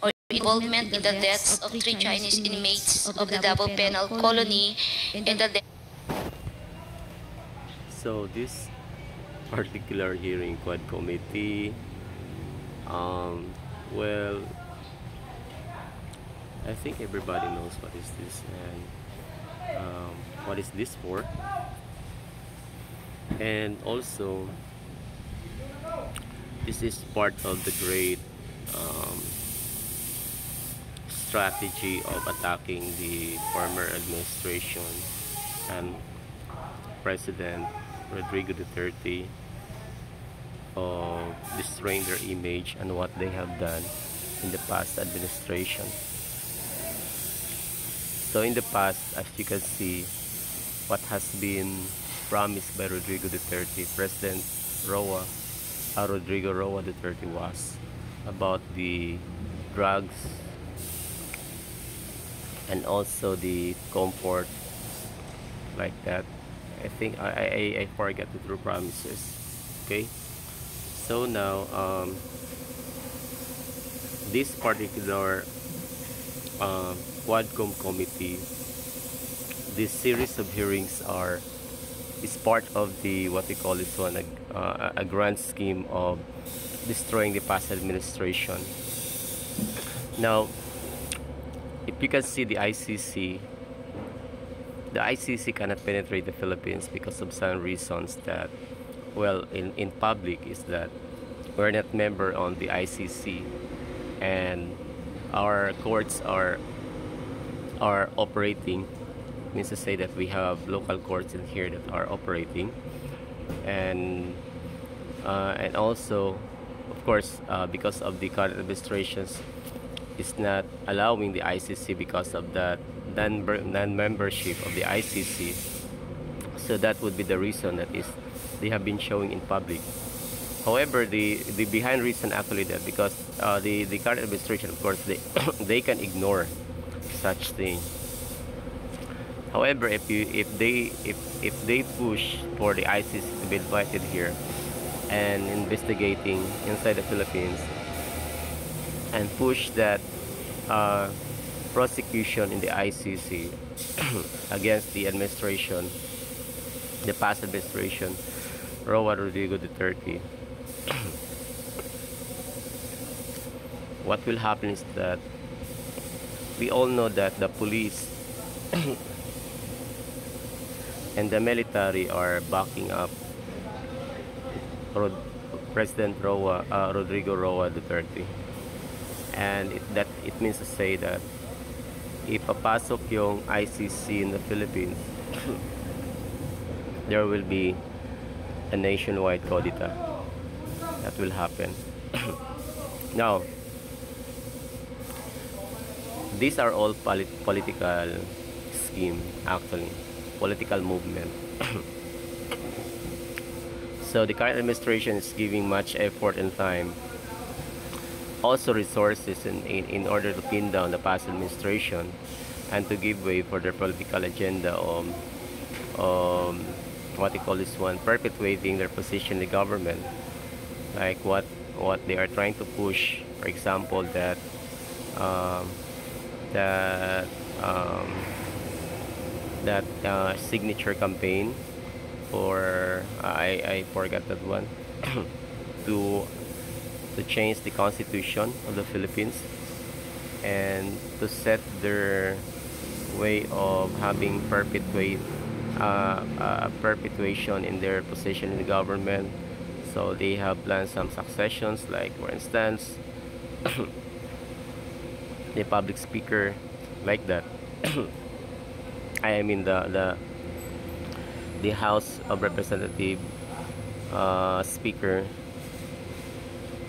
or involvement in the deaths of three Chinese inmates of the double penal colony and the So this particular hearing quad committee, um, well, I think everybody knows what is this and what is this for, and also this is part of the great um, strategy of attacking the former administration and President Rodrigo Duterte, of destroying their image and what they have done in the past administration. So in the past, as you can see, what has been promised by Rodrigo Duterte, President Roa, Rodrigo Roa Duterte, was about the drugs and also the comfort, like that. I think I forgot the true promises. Okay, so now this particular Quadcom committee, this series of hearings is part of the what we call this one a grand scheme of destroying the past administration. Now, if you can see the ICC cannot penetrate the Philippines because of some reasons that, well, in public, is that we're not member on the ICC, and our courts are operating, means to say that we have local courts in here that are operating, and also, of course, because of the current administrations is not allowing the ICC because of that non-membership of the ICC. So that would be the reason that is they have been showing in public. However, the behind reason actually that because the current administration, of course, they they can ignore such thing. However, if they push for the ICC to be invited here and investigating inside the Philippines and push that prosecution in the ICC against the administration, the past administration, Roa Rodrigo Duterte, what will happen is that we all know that the police and the military are backing up Rod President Rodrigo Roa Duterte. And it means to say that if papasok yung ICC in the Philippines, there will be a nationwide codita that will happen. Now, these are all political scheme, actually, political movement. So the current administration is giving much effort and time, also resources in order to pin down the past administration and to give way for their political agenda of what they call this one, perpetuating their position in the government, like what they are trying to push, for example, that um, that um, signature campaign for I forgot that one to change the constitution of the Philippines and to set their way of having perpetuation in their position in the government. So they have planned some successions, like for instance the public speaker, like that. I mean the House of Representative Speaker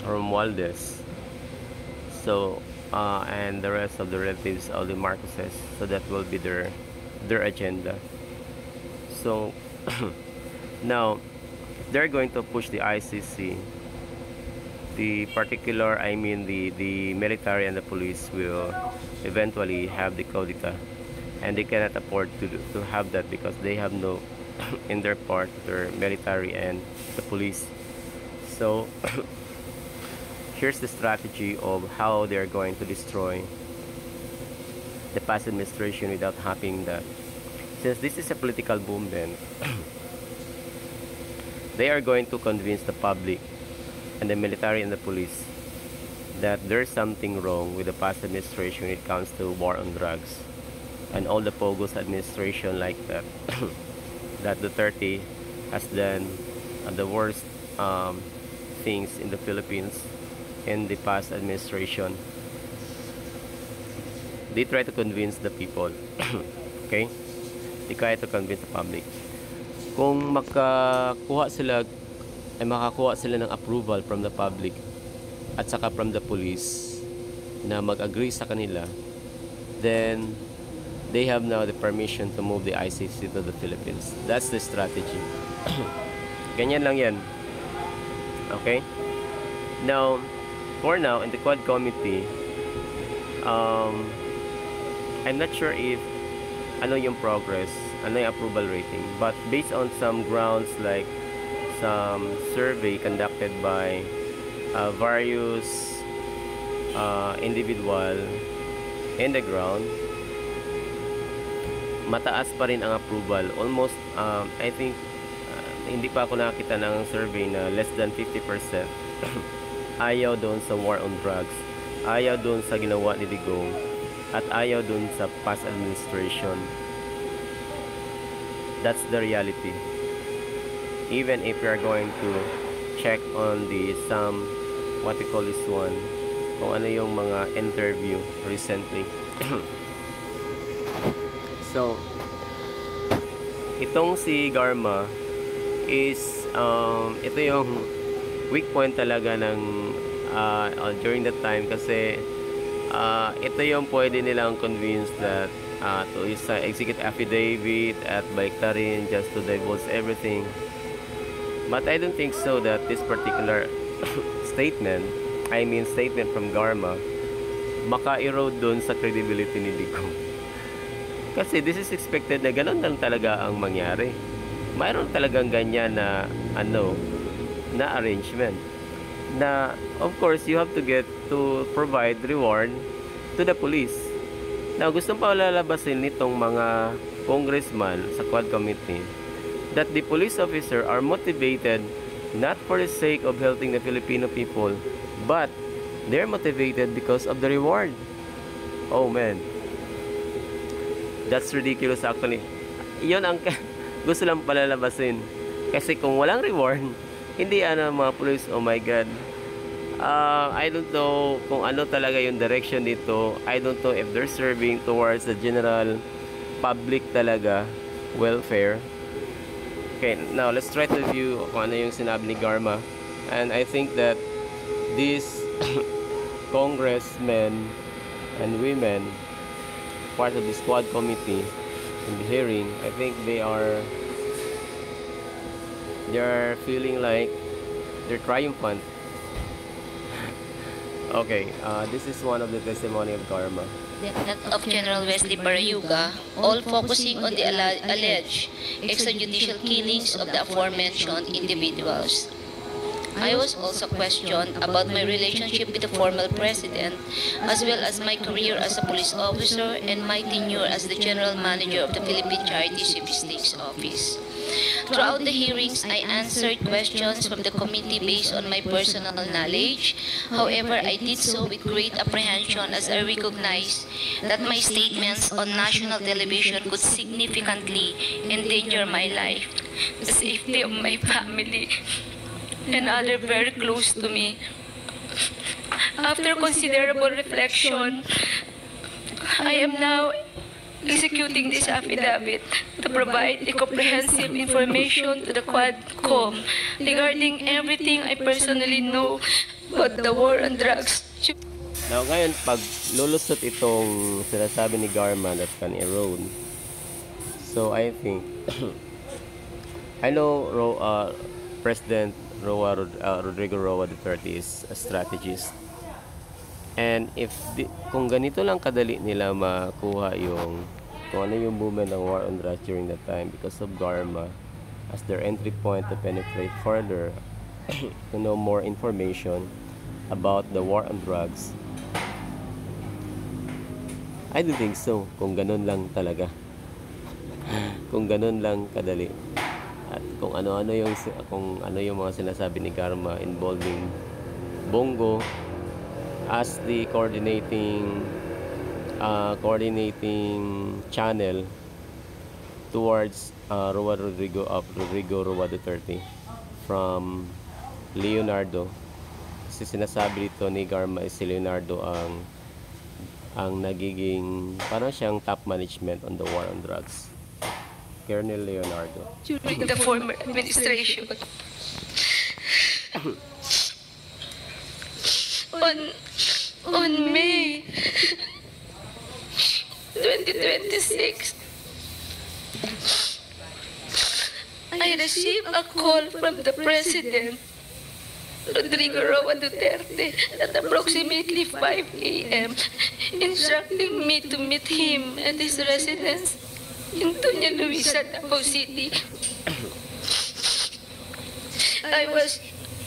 Romualdez. So and the rest of the relatives of the Marcoses. So that will be their agenda. So now they're going to push the ICC. The particular, I mean the military and the police will eventually have the codita, and they cannot afford to have that because they have no in their part, their military and the police. So here's the strategy of how they're going to destroy the past administration without having that. Since this is a political movement, they are going to convince the public and the military and the police that there's something wrong with the past administration when it comes to war on drugs and all the Pogos administration like that. That Duterte has done the worst things in the Philippines in the past administration. They try to convince the people. Okay? They try to convince the public. Kung makakuha sila ng approval from the public at saka from the police na mag-agree sa kanila, then they have now the permission to move the ICC to the Philippines. That's the strategy. Ganyan lang yan. Okay? Now, for now, in the Quad Committee, I'm not sure if ano yung progress, ano yung approval rating, but based on some grounds like some survey conducted by various individual in the ground, mataas pa rin ang approval. Almost, I think, hindi pa ako nakita ng survey na less than 50% ayaw doon sa war on drugs, ayaw doon sa ginawa ni Digong, at ayaw doon sa past administration. That's the reality. Even if you are going to check on the some, what we call this one, kung ano yung mga interview recently. So, itong si Garma is, ito yung weak point talaga ng during that time kasi ito yung pwede nilang convince that to execute affidavit at baliktarin just to divulge everything. But I don't think so that this particular statement from Garma, maka-erode dun sa credibility ni Digong. Kasi this is expected na ganun lang talaga ang mangyari. Mayroon talagang ganyan na na arrangement. Na of course you have to get to provide reward to the police. Now gustong palalabasin nitong mga congressman sa Quad Committee that the police officer are motivated not for the sake of helping the Filipino people, but they're motivated because of the reward. Oh man, that's ridiculous actually. Yun ang gusto lang palalabasin. Kasi kung walang reward, hindi mga police, oh my god. I don't know kung ano talaga yung direction dito. I don't know if they're serving towards the general public talaga welfare. Okay, now let's try to view kung ano yung sinabi ni Garma. And I think that these congressmen and women part of the Squad Committee in the hearing, I think they're feeling like they're triumphant. Okay, this is one of the testimony of Garma. That of General Wesley Barayuga, all focusing on the alleged extrajudicial killings of the aforementioned individuals. I was also questioned about my relationship with the former president, as well as my career as a police officer and my tenure as the general manager of the Philippine Charity Statistics Office. Throughout the hearings, I answered questions from the committee based on my personal knowledge. However, I did so with great apprehension as I recognized that my statements on national television could significantly endanger my life, the safety of my family, and others very close to me. After considerable reflection, I am now executing this affidavit to provide a comprehensive information to the Quadcom regarding everything I personally know about the war on drugs. Now ngayon, pag lulusot itong sinasabi ni Garma that can erode, so I think I know President Rodrigo Roa Duterte is a strategist, and kung ganito lang kadali nila makuha kung ano yung movement ng war on drugs during that time because of Garma as their entry point to penetrate further to know more information, about the war on drugs? I don't think so. Kung ganun lang talaga. Kung ganun lang kadali. At kung ano yung mga sinasabi ni Karma involving Bongo as the coordinating channel towards Rodrigo Roa Duterte from Leonardo. Kasi sinasabi dito ni Garma si Leonardo ang nagiging parang siyang top management on the war on drugs. Colonel Leonardo. During the former administration. On May 2026, I received a call from the President, Rodrigo Roa Duterte, at approximately 5 a.m., instructing me to meet him at his residence in Doña Luisa, Davao City. I was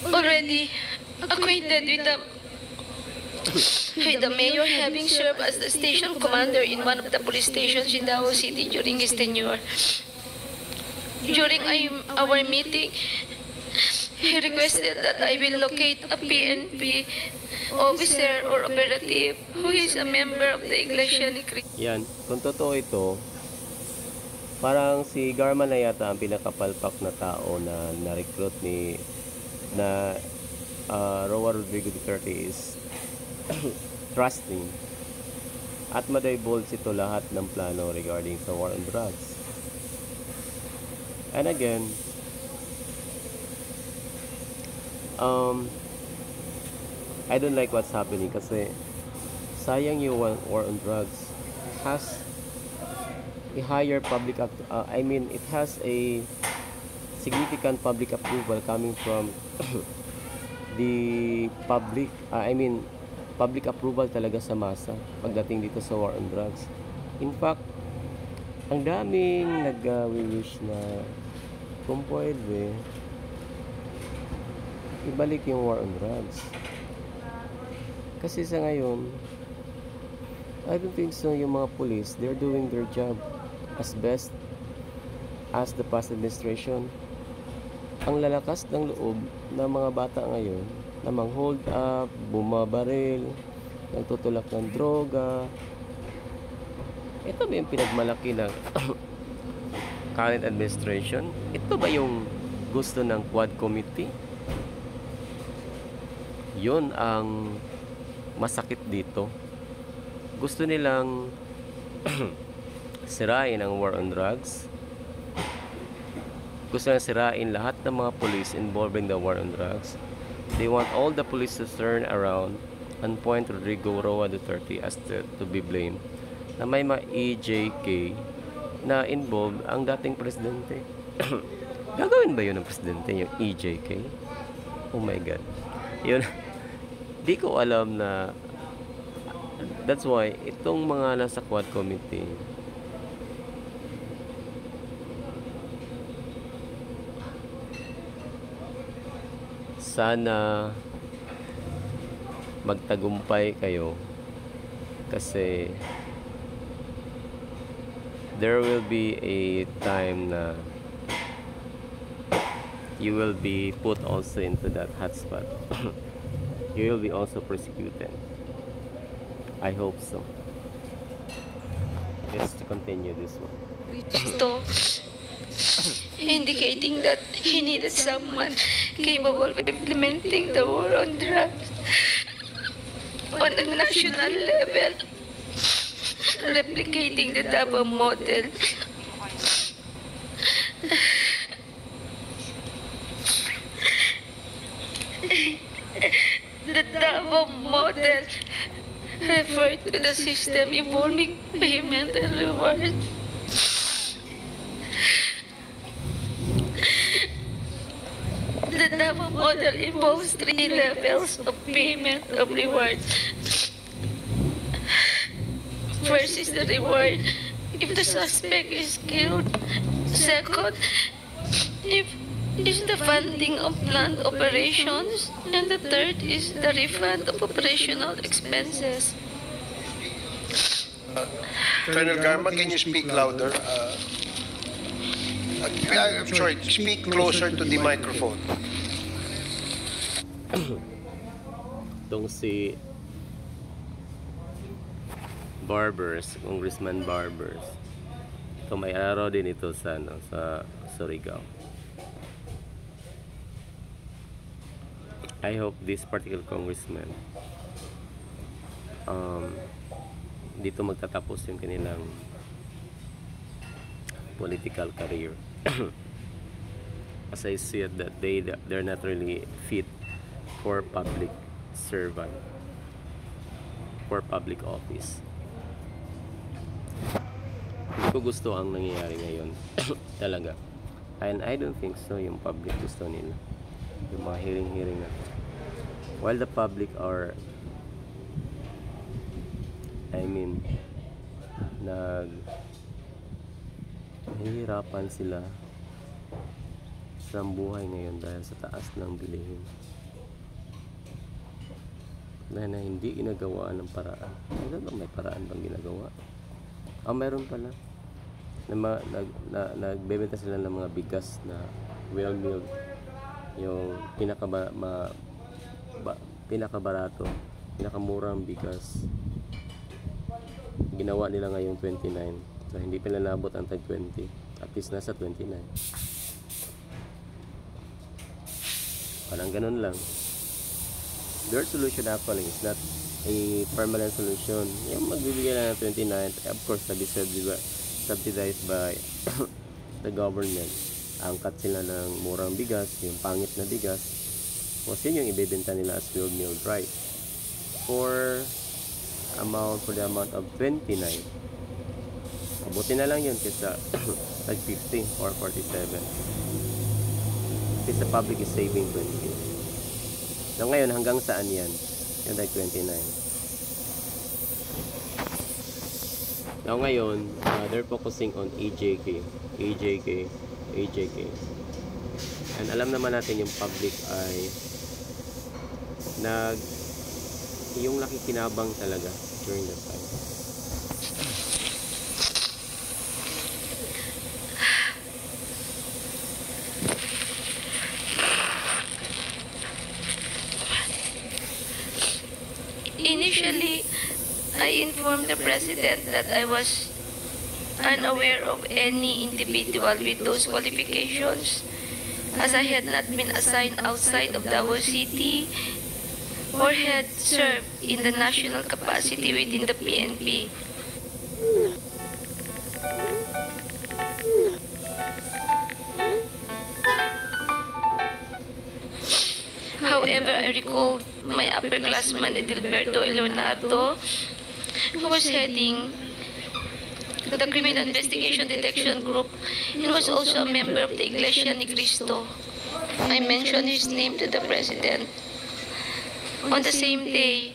already acquainted with the mayor, having served as the station commander in one of the police stations in Davao City during his tenure. During our meeting, he requested that I will locate a PNP officer or operative who is a member of the Iglesia ni Cristo. Yan, kung totoo ito, parang si Garma na yata ang pinakapalpak na tao na na-recruit na Roa Rodrigo Duterte is trusting at ma-divulge ito lahat ng plano regarding sa war on drugs. And again, I don't like what's happening kasi sayang yung war on drugs has a higher it has a significant public approval coming from the public. Public approval talaga sa masa pagdating dito sa war on drugs. In fact, ang daming nag-wish na kung pwede ibalik yung war on drugs. Kasi sa ngayon, I don't think so yung mga police, they're doing their job as best as the past administration. Ang lalakas ng loob ng mga bata ngayon na mang-hold up, bumabaril, nagtutulak ng droga. Ito ba yung pinagmalaki ng current administration? Ito ba yung gusto ng Quad Committee? Yun ang masakit dito. Gusto nilang sirain ang war on drugs. Gusto nilang sirain lahat ng mga police involving the war on drugs. They want all the police to turn around and point Rodrigo Roa Duterte as to be blamed. Na may mga EJK na involved ang dating presidente. Gagawin ba yun ng presidente, yung EJK? Oh my God. Yun. Di ko alam na that's why itong mga nasa Quad Committee sana magtagumpay kayo kasi there will be a time na you will be put also into that hotspot. You will be also persecuted. I hope so. Let's continue this one. Cristo, indicating that he needed someone capable of implementing the war on drugs on a national level, replicating the Davao model. The Davao model referred to the system involving payment and reward. The Davao model involves 3 levels of payment of rewards. First is the reward if the suspect is killed. Second, if is the funding of planned operations, and the third is the refund of operational expenses. Colonel Garma, can you speak louder? I'm sorry, speak closer to the microphone. Itong si Barbers, Congressman Barbers. Ito may araw din ito sa, sa Surigao. I hope this particular congressman dito magtatapos yung kanilang political career. As I said that they're not really fit for public servant, for public office. Hindi ko gusto ang nangyayari ngayon. Talaga. And I don't think so yung public gusto nila. Yung mga hearing na. While the public are, nahihirapan sila sa buhay ngayon dahil sa taas ng bilihin na hindi ginagawa ng paraan. Ano ba, may paraan bang ginagawa? Meron pala nagbebenta sila ng mga bigas na well milled, yung pinakabarato, pinakamurang bigas. Ginawa nila ngayong 29, so hindi pa nabot ang tag 20, at least nasa 29. Parang ganun lang. Their solution actually is not a permanent solution. Yung magbibigay lang ng 29, of course subsidized by the government. Angkat sila ng murang bigas, yung pangit na bigas, tapos yun yung ibebenta nila as well milled rice for the amount of 29. Mabuti na lang yun kaysa tag 50 or 47. Kasi the public is saving 20. So ngayon, hanggang saan yan? Yung tag 29. Now ngayon, they're focusing on AJK. And alam naman natin yung public ay yung nakikinabang talaga during that time. Initially, I informed the President that I was unaware of any individual with those qualifications, as I had not been assigned outside of Davao City or had served in the national capacity within the PNP. However, I recalled my upperclassman Edilberto Leonardo, who was heading the Criminal Investigation Detection Group and was also a member of the Iglesia Ni Cristo. I mentioned his name to the President. On the same day,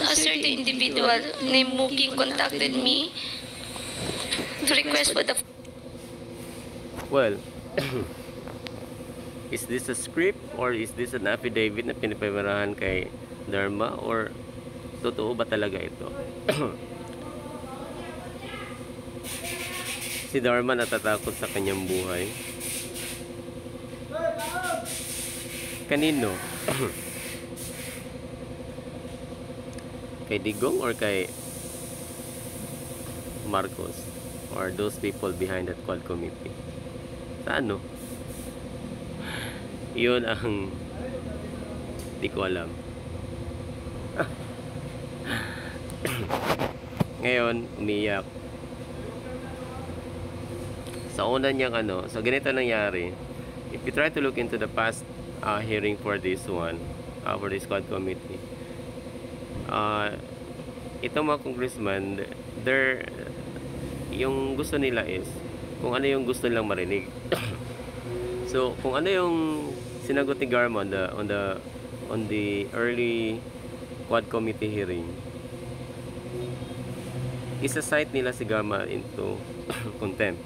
a certain individual named Muking contacted me to request for the... Well, is this a script or is this an affidavit na pinapamarahan kay Dharma, or totoo ba talaga ito? Si Dharma natatakot sa kanyang buhay. Kanino? Kay Digong or kay Marcos, or those people behind that quad committee? Sa ano? Yun ang di ko alam. Ngayon, umiyak. Sa una niyang so ganito nangyari. If you try to look into the past hearing for this one, for this quad committee, itong mga congressman, yung gusto nila is kung ano yung gusto nilang marinig. So kung ano yung sinagot ni Garma on the early quad committee hearing, isa-cite nila si Garma into contempt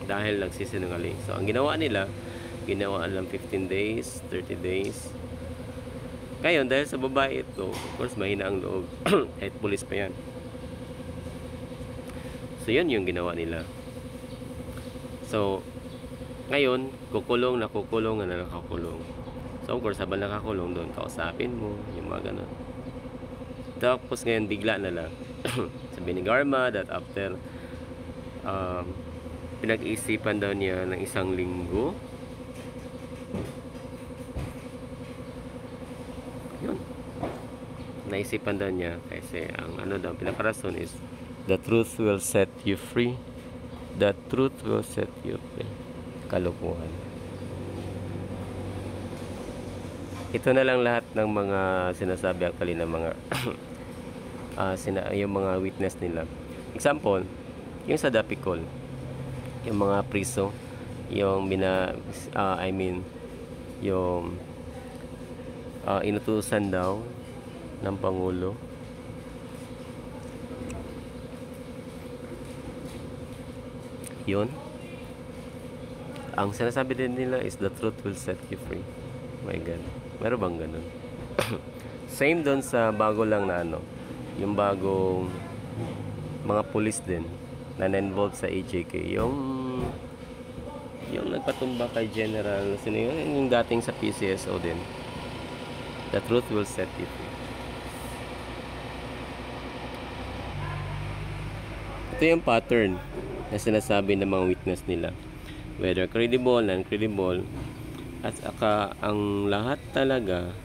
dahil nagsisinungaling. So ang ginawa nila, ginawa lang 15 days, 30 days. Ngayon, dahil sa babae ito, of course, mahina ang loob. Kahit pulis pa yan. So, yun yung ginawa nila. So, ngayon, kukulong na nakakulong. So, of course, habang nakakulong doon, kausapin mo, yung mga ganun. Tapos, ngayon, bigla na lang. Sabi ni Garma that after pinag-iisipan daw niya ng 1 linggo. Yun. Naisipan daw niya kasi ang ano daw, pinakarason is the truth will set you free. The truth will set you free. Kalokohan. Ito na lang lahat ng mga sinasabi actually ng mga yung mga witness nila. Example, yung sa Dapicol, yung mga priso, yung yung inutusan daw ng Pangulo. Yun. Ang sinasabi din nila is the truth will set you free. My God. Meron bang ganun? Same doon sa bago lang na ano, yung bagong mga pulis din na na-involved sa AJK. Yung nagpatumba kay General, sino yun? Yung dating sa PCSO din. The truth will set you free. Ito yung pattern na sinasabi ng mga witness nila. Whether credible, non-credible, at saka ang lahat talaga,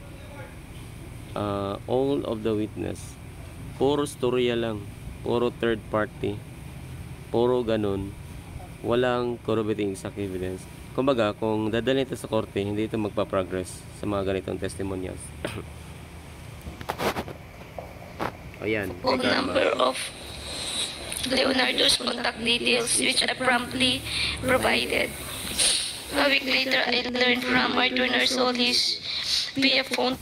all of the witness, puro storya lang, puro third party, puro ganun, walang corroborating exact evidence. Kumbaga, kung dadalhin ito sa korte, hindi ito magpa-progress sa mga ganitong testimonials. Ayan. Full number of Leonardo's contact details, which I promptly provided. A week later, I learned from Arthur Narsolis via phone